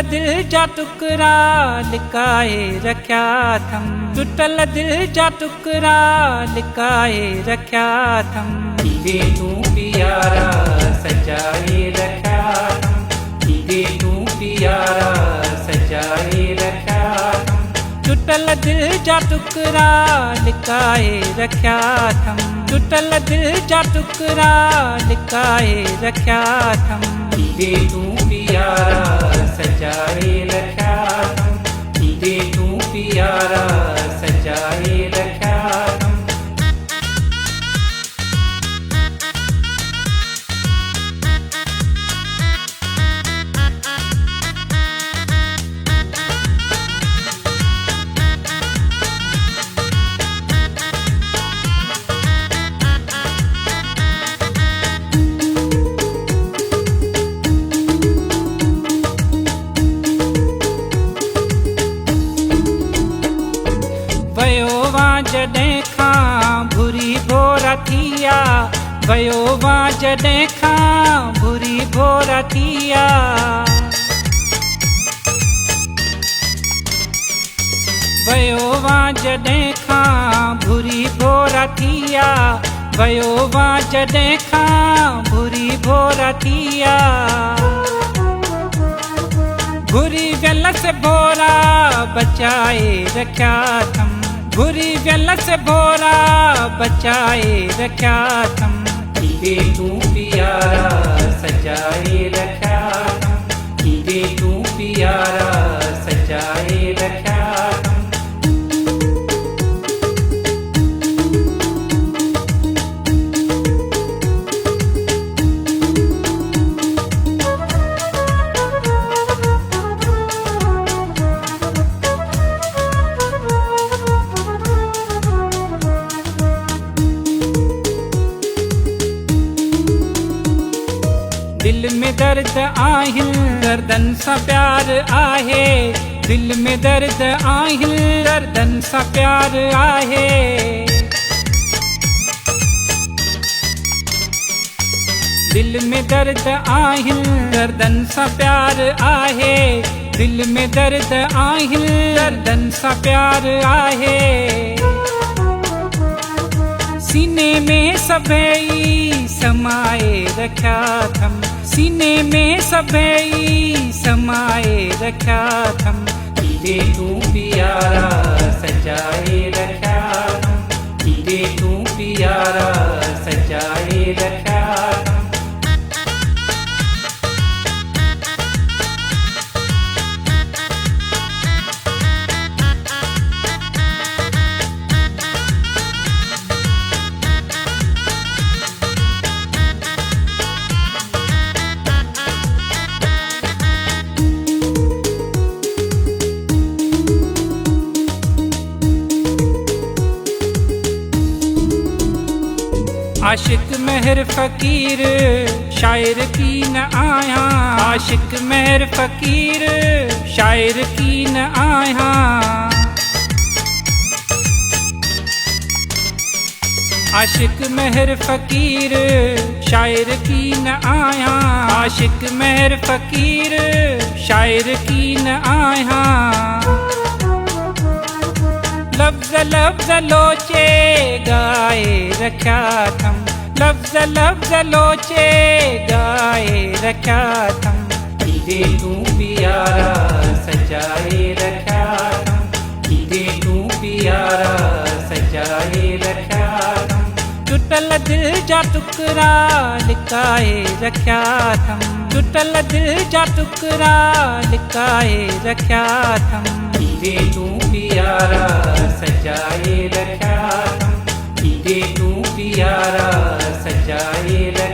दिल जा टुकड़ा लिकाए रख्या थम, टुटल दिल जा टुकड़ा लिकाए रख्या थम। हीरे तू प्यारा सजाए रख्या थम, हीरे तू प्यारा सजाए रख्या थम। टुटल दिल जा टुकड़ा लिकाए रख्या थम, टुटल दिल जा टुकड़ा लिकाए रख्या थम। हीरे तू प्यारा सजाए रख्या थम, हीरे तू प्यारा सजाए रख्या थम। जॾहिं खां भुरी भोरा थिया, वयो वा जॾहिं खां भुरी भोरा थिया। वयो वा जॾहिं खां भुरी भोरा थिया, वयो वा जॾहिं खां भुरी भोरा थिया। भुरी वेल से भोरा बचाए रख्या थम, भुरी वेल से भोरा बचाए रख्या थम। हीरे तू प्यारा सजाए रख्या थम, हीरे तू प्यारा सजाए रख्या थम। दिल में दर्द आहिल गर्दन सा प्यार आहे, दिल में दर्द आहिल गर्दन सा प्यार आहे। दिल में दर्द आहिल गर्दन सा प्यार आहे, दिल में दर्द आहिल गर्दन सा प्यार आहे। सीने में सभई समाए रख्या थम, सीने में सभई समाए रख्या थम। हीरे तू प्यारा सजाए रख्या थम, हीरे तू प्यारा सजाए रख्या थम। आशिक मेहर फकीर शायर की न आया, आशिक मेहर फकीर शायर की न आया। आशिक मेहर फकीर शायर की न आया, आशिक मेहर फकीर शायर की न आया। लफ्ज़ लफ्ज़ लोचे गाए रख्या थम, लफ्ज़ लफ्ज़ लोचे गाए रख्या थम। हीरे तू प्यारा सजाए रख्या थम, हीरे तू प्यारा सजाए रख्या थम। टुटल दिल जा टुकड़ा लिकाए रख्या थम, टुटल दिल जा टुकड़ा लिकाए रख्या थम। हीरे तू प्यारा सजाए रख्या थम, हीरे तू प्यारा सजाए रख्या।